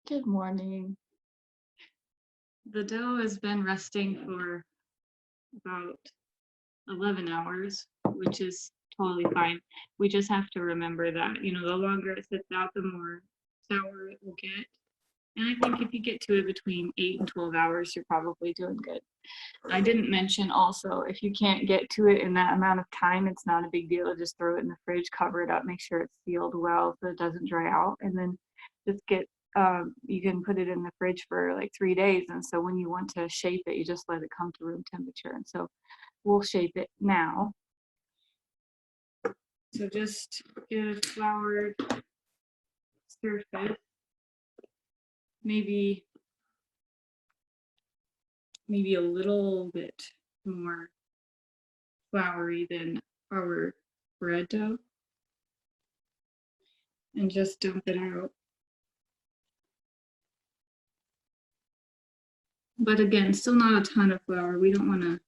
Good morning. The dough has been resting for about 11 hours, which is totally fine. We just have to remember that, the longer it sits out, the more sour it will get. And I think if you get to it between 8 and 12 hours, you're probably doing good. I didn't mention also, if you can't get to it in that amount of time, it's not a big deal. Just throw it in the fridge, cover it up, make sure it's sealed well so it doesn't dry out, and then just you can put it in the fridge for like 3 days. And so when you want to shape it, you just let it come to room temperature. And so we'll shape it now. So just get a floured surface, maybe a little bit more floury than our bread dough, and just dump it out. But again, still not a ton of flour. We don't want to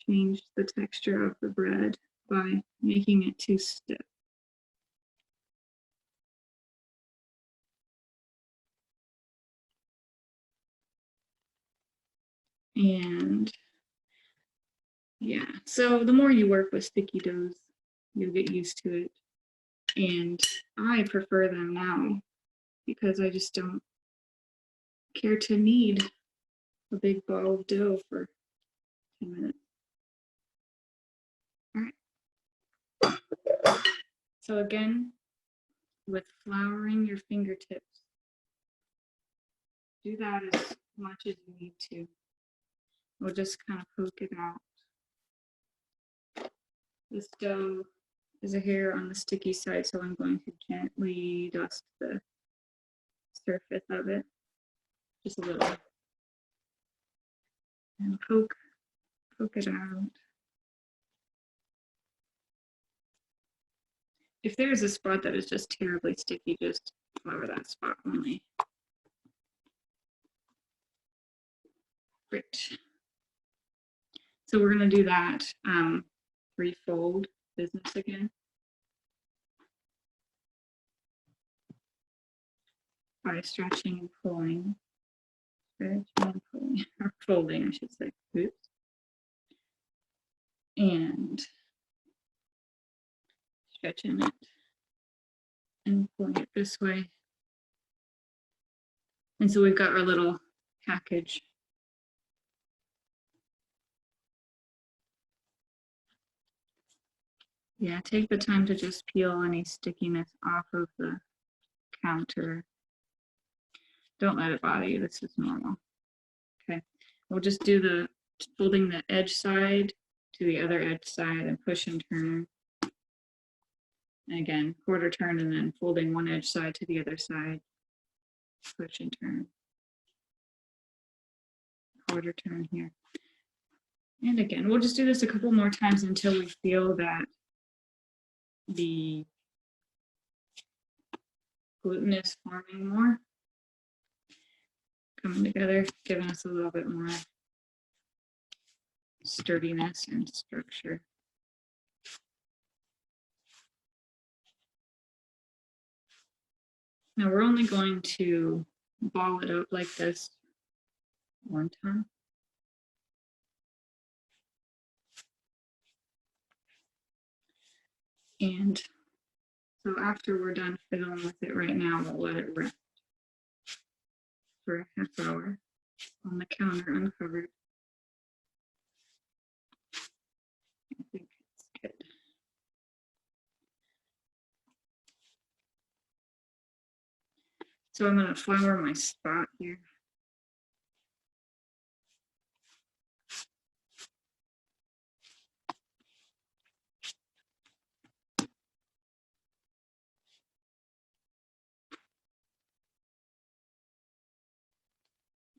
change the texture of the bread by making it too stiff. And yeah, so the more you work with sticky doughs, you'll get used to it. And I prefer them now because I just don't care to knead a big ball of dough for 10 minutes. All right. So again, with flouring your fingertips, do that as much as you need to. We'll just kind of poke it out. This dough is a hair on the sticky side, so I'm going to gently dust the surface of it, just a little, and poke it out. If there's a spot that is just terribly sticky, just flour that spot only. Great. So we're going to do that threefold business again. By stretching and pulling. Stretching and pulling, or folding, I should say. Oops. And stretching it and pulling it this way. And so we've got our little package. Yeah, take the time to just peel any stickiness off of the counter. Don't let it bother you, this is normal. Okay, we'll just do the folding the edge side to the other edge side and push and turn. And again, quarter turn and then folding one edge side to the other side, push and turn. Quarter turn here. And again, we'll just do this a couple more times until we feel that the gluten is forming more, coming together, giving us a little bit more sturdiness and structure. Now we're only going to ball it up like this one time. And so after we're done fiddling with it right now, we'll let it rest for a half hour on the counter uncovered. I think it's good. So I'm going to flour my spot here.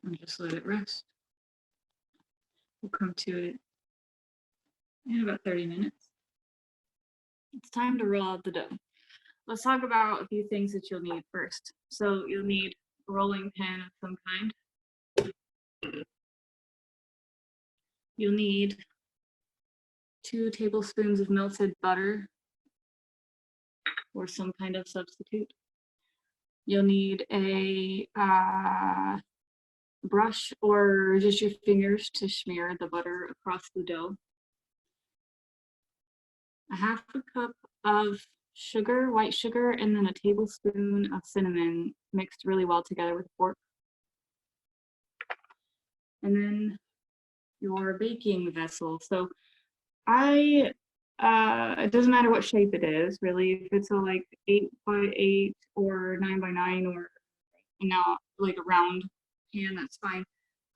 And just let it rest. We'll come to it in about 30 minutes. It's time to roll out the dough. Let's talk about a few things that you'll need first. So you'll need a rolling pin of some kind. You'll need 2 tablespoons of melted butter or some kind of substitute. You'll need a brush or just your fingers to smear the butter across the dough. A half a cup of sugar, white sugar, and then a tablespoon of cinnamon mixed really well together with a fork. And then your baking vessel. So it doesn't matter what shape it is, really. If it's a like 8x8 or 9x9 or not like a round pan, that's fine.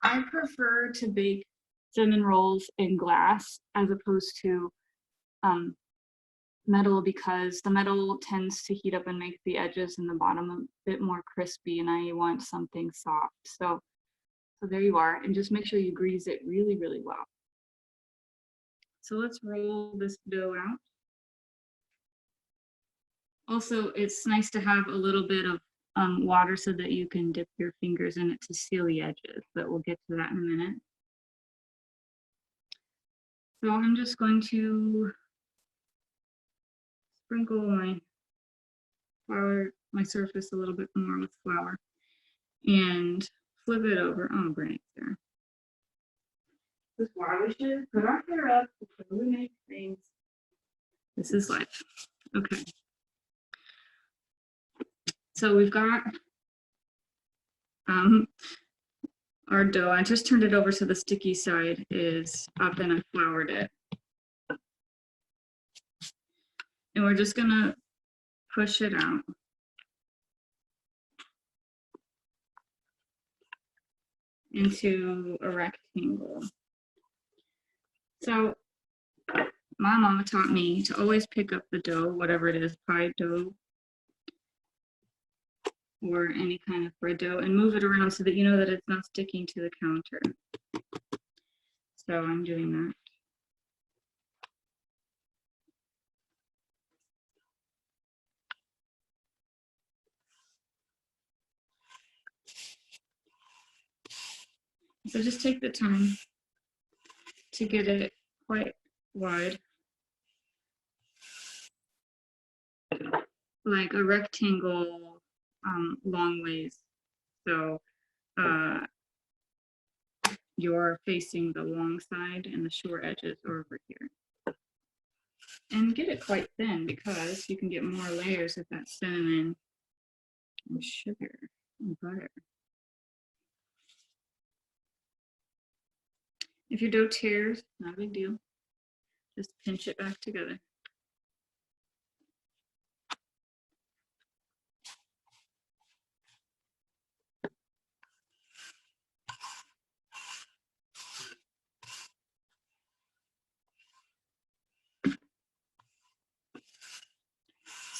I prefer to bake cinnamon rolls in glass as opposed to metal, because the metal tends to heat up and make the edges and the bottom a bit more crispy, and I want something soft. So there you are, and just make sure you grease it really, really well. So let's roll this dough out. Also, it's nice to have a little bit of water so that you can dip your fingers in it to seal the edges, but we'll get to that in a minute. So I'm just going to sprinkle my surface a little bit more with flour and flip it over. Oh, great, there. This is why we should put our hair up before we make things. This is life. Okay. So we've got our dough. I just turned it over so the sticky side is up and I floured it. And we're just gonna push it out. Into a rectangle. So my mama taught me to always pick up the dough, whatever it is, pie dough or any kind of bread dough, and move it around so that you know that it's not sticking to the counter. So I'm doing that. So just take the time to get it quite wide, like a rectangle long ways. So you're facing the long side and the short edges are over here. And get it quite thin because you can get more layers of that cinnamon and sugar and butter. If your dough tears, not a big deal. Just pinch it back together.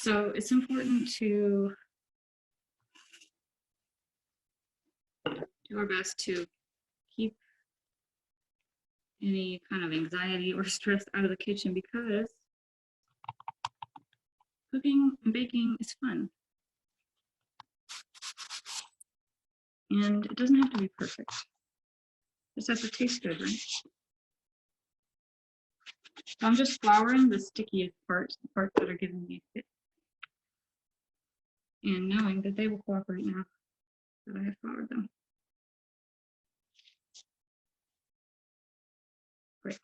So it's important to do our best to keep any kind of anxiety or stress out of the kitchen, because cooking and baking is fun. And it doesn't have to be perfect. It just has to taste good, right? So I'm just flouring the stickiest parts, the parts that are giving me a fit. And knowing that they will cooperate now that I have floured them. Great.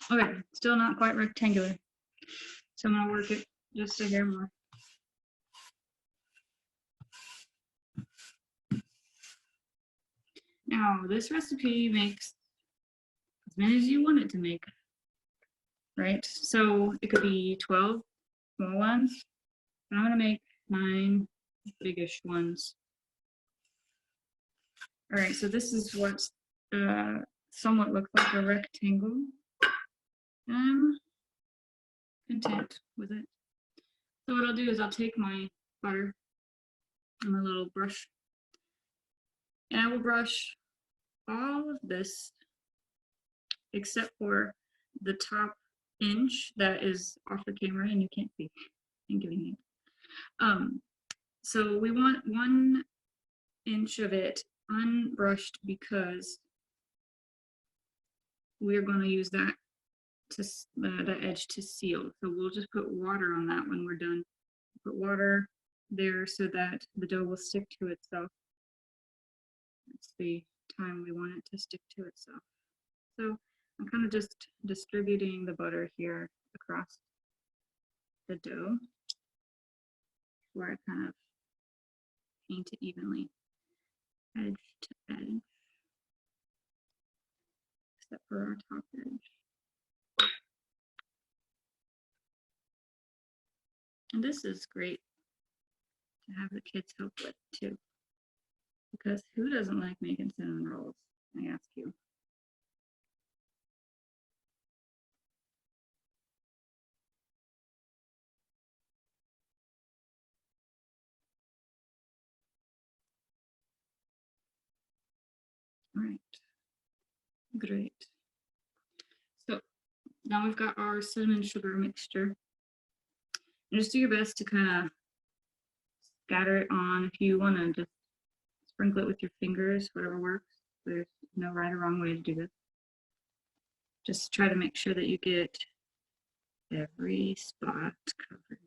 Okay, still not quite rectangular. So I'm gonna work it just a hair more. Now, this recipe makes as many as you want it to make, right? So it could be 12 small ones. I'm gonna make 9 biggish ones. All right, so this is what somewhat looks like a rectangle. I'm content with it. So what I'll do is I'll take my butter and my little brush, and I will brush all of this except for the top inch that is off the camera and you can't see. I'm giving you. So we want 1 inch of it unbrushed because we're going to use that to the edge to seal. So we'll just put water on that when we're done. Put water there so that the dough will stick to itself. That's the time we want it to stick to itself. So I'm kind of just distributing the butter here across the dough where I kind of paint it evenly, edge to edge, except for our top edge. And this is great to have the kids help with too, because who doesn't like making cinnamon rolls, I ask you. All right, great. So now we've got our cinnamon sugar mixture. And just do your best to kind of scatter it on. If you want to just sprinkle it with your fingers, whatever works. There's no right or wrong way to do this. Just try to make sure that you get every spot covered.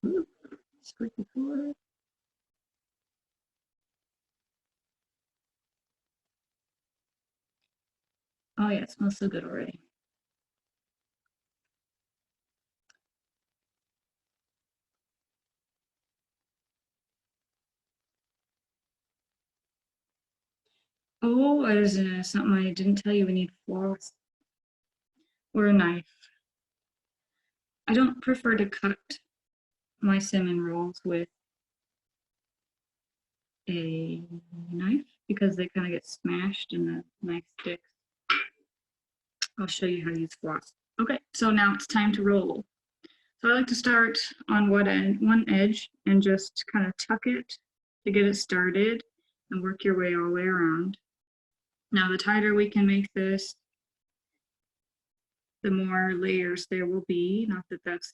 Ooh, squeaky floor. Oh yeah, it smells so good already. Oh, there's something I didn't tell you. We need floss or a knife. I don't prefer to cut my cinnamon rolls with a knife because they kind of get smashed and the knife sticks. I'll show you how to use floss. Okay, so now it's time to roll. So I like to start on one edge and just kind of tuck it to get it started and work your way all the way around. Now the tighter we can make this, the more layers there will be. Not that that's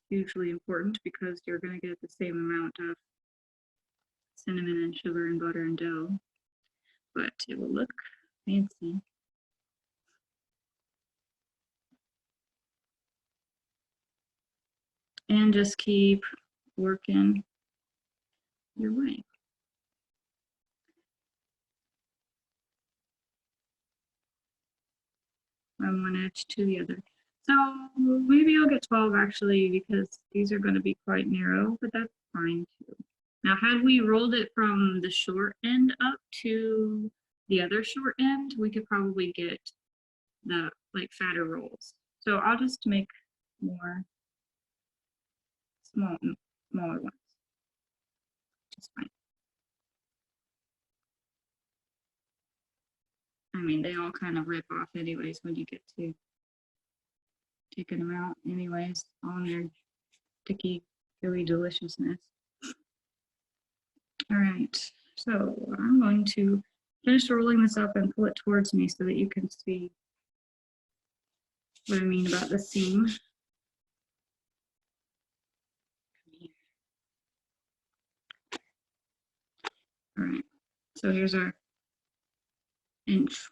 hugely important because you're going to get the same amount of cinnamon and sugar and butter and dough, but it will look fancy. And just keep working your way. From one edge to the other. So maybe I'll get 12 actually because these are going to be quite narrow, but that's fine too. Now, had we rolled it from the short end up to the other short end, we could probably get the like fatter rolls. So I'll just make more smaller ones. Just fine. I mean, they all kind of rip off anyways when you get to taking them out anyways, on their sticky, gooey deliciousness. All right, so I'm going to finish rolling this up and pull it towards me so that you can see what I mean about the seam. All right, so here's our inch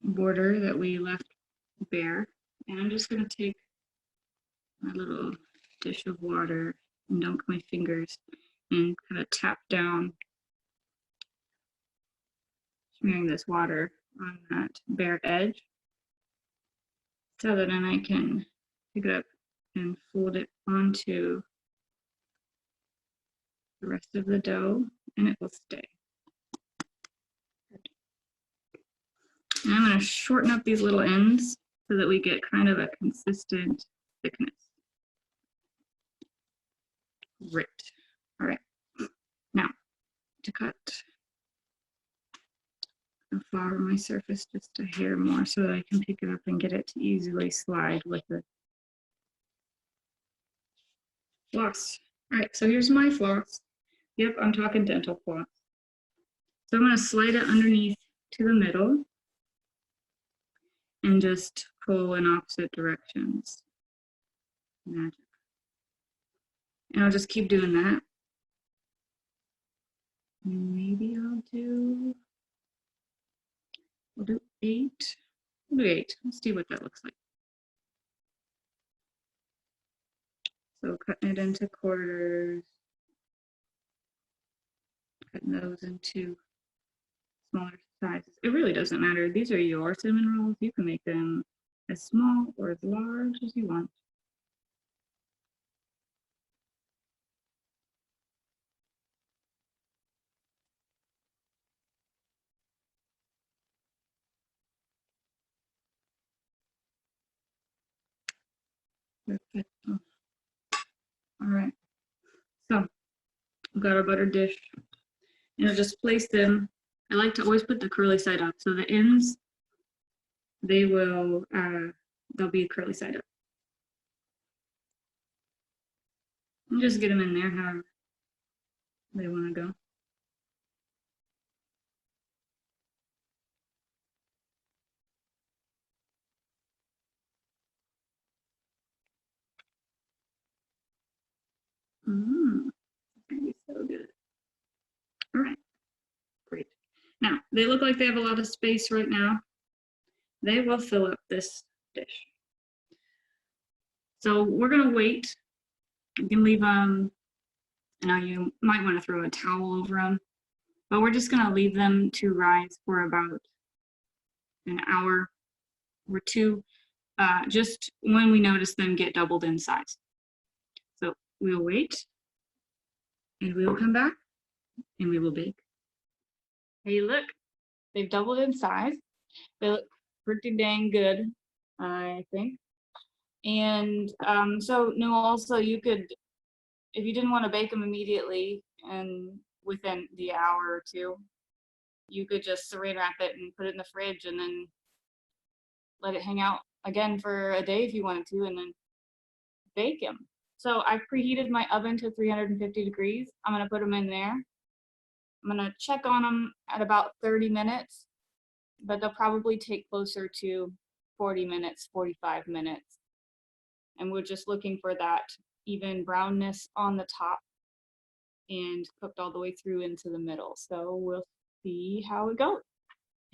border that we left bare. And I'm just going to take my little dish of water and dunk my fingers and kind of tap down, smearing this water on that bare edge so that then I can pick it up and fold it onto the rest of the dough and it will stay. And I'm going to shorten up these little ends so that we get kind of a consistent thickness. Great. All right. Now, to cut, I'll flour my surface just a hair more so that I can pick it up and get it to easily slide with the floss. All right, so here's my floss. Yep, I'm talking dental floss. So I'm going to slide it underneath to the middle and just pull in opposite directions. Magic. And I'll just keep doing that. Maybe we'll do 8. We'll do 8. Let's see what that looks like. So cutting it into quarters, cutting those into smaller sizes. It really doesn't matter. These are your cinnamon rolls. You can make them as small or as large as you want. Perfect. Oh. All right. So I've got a buttered dish. And I'll just place them. I like to always put the curly side up. So the ends, they'll be curly side up. And just get them in there however they want to go. Gonna be so good. All right, great. Now, they look like they have a lot of space right now. They will fill up this dish. So we're gonna wait. You can leave them, now you might want to throw a towel over them, but we're just gonna leave them to rise for about an hour or two, just when we notice them get doubled in size. So we'll wait and we will come back and we will bake. Hey, look, they've doubled in size. They look pretty dang good, I think. And so no, also you could, if you didn't want to bake them immediately and within the hour or two, you could just saran wrap it and put it in the fridge and then let it hang out again for a day if you wanted to, and then bake them. So I've preheated my oven to 350 degrees. I'm gonna put them in there. I'm gonna check on them at about 30 minutes, but they'll probably take closer to 40 minutes, 45 minutes. And we're just looking for that even brownness on the top and cooked all the way through into the middle. So we'll see how it goes.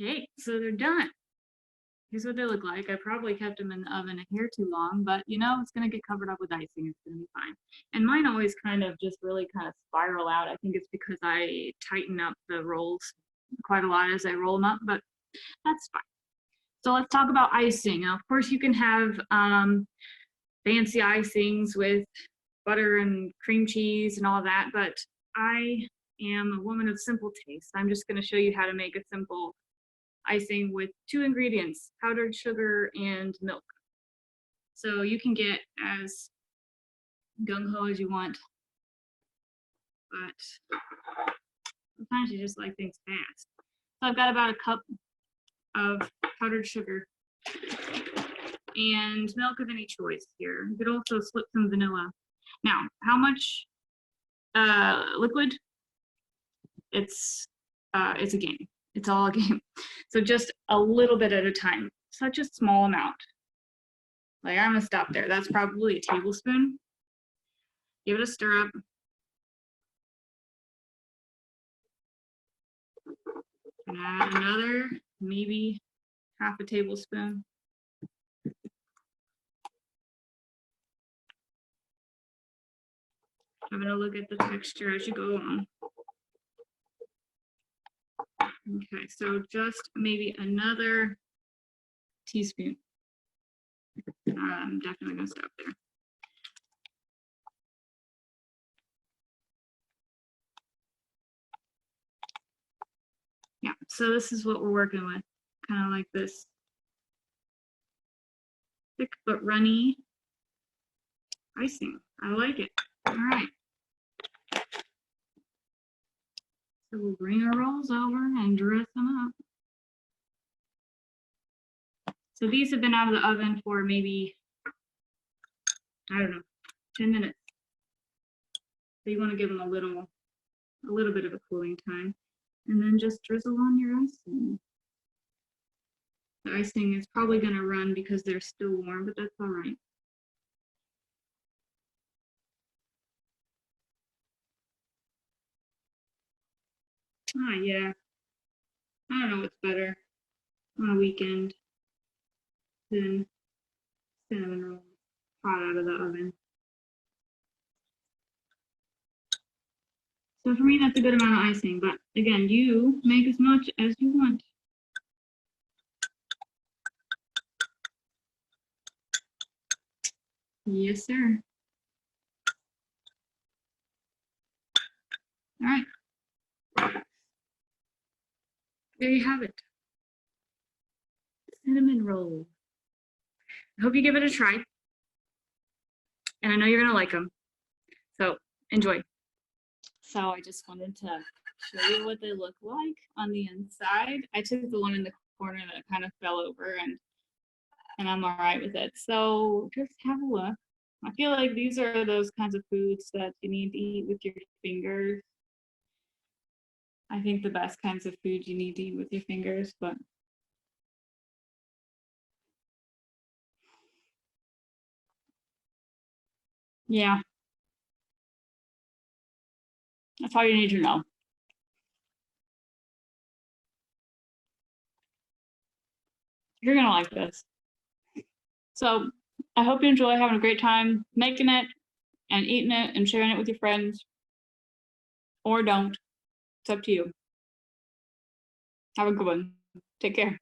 Okay, so they're done. Here's what they look like. I probably kept them in the oven a hair too long, but you know, it's gonna get covered up with icing. It's gonna be fine. And mine always kind of just really kind of spiral out. I think it's because I tighten up the rolls quite a lot as I roll them up, but that's fine. So let's talk about icing. Now, of course, you can have fancy icings with butter and cream cheese and all that, but I am a woman of simple taste. I'm just gonna show you how to make a simple icing with 2 ingredients, powdered sugar and milk. So you can get as gung-ho as you want, but sometimes you just like things fast. So I've got about a cup of powdered sugar and milk of any choice here. You could also slip some vanilla. Now, how much liquid? It's a game. It's all a game. So just a little bit at a time, such a small amount. Like I'm gonna stop there. That's probably a tablespoon. Give it a stir up. And add another, maybe half a tablespoon. I'm gonna look at the texture as you go along. Okay, so just maybe another teaspoon. I'm definitely gonna stop there. Yeah, so this is what we're working with, kind of like this thick but runny icing. I like it. All right. So we'll bring our rolls over and dress them up. So these have been out of the oven for maybe, I don't know, 10 minutes. So you want to give them a little bit of a cooling time, and then just drizzle on your icing. The icing is probably going to run because they're still warm, but that's all right. Yeah. I don't know what's better on a weekend than cinnamon rolls hot out of the oven. So for me, that's a good amount of icing, but again, you make as much as you want. Yes, sir. All right. There you have it. Cinnamon roll. I hope you give it a try. And I know you're going to like them. So enjoy. So I just wanted to show you what they look like on the inside. I took the one in the corner that kind of fell over and I'm all right with it. So just have a look. I feel like these are those kinds of foods that you need to eat with your fingers. I think the best kinds of food you need to eat with your fingers, but yeah, that's all you need to know. You're gonna like this. So I hope you enjoy having a great time making it and eating it and sharing it with your friends. Or don't. It's up to you. Have a good one. Take care.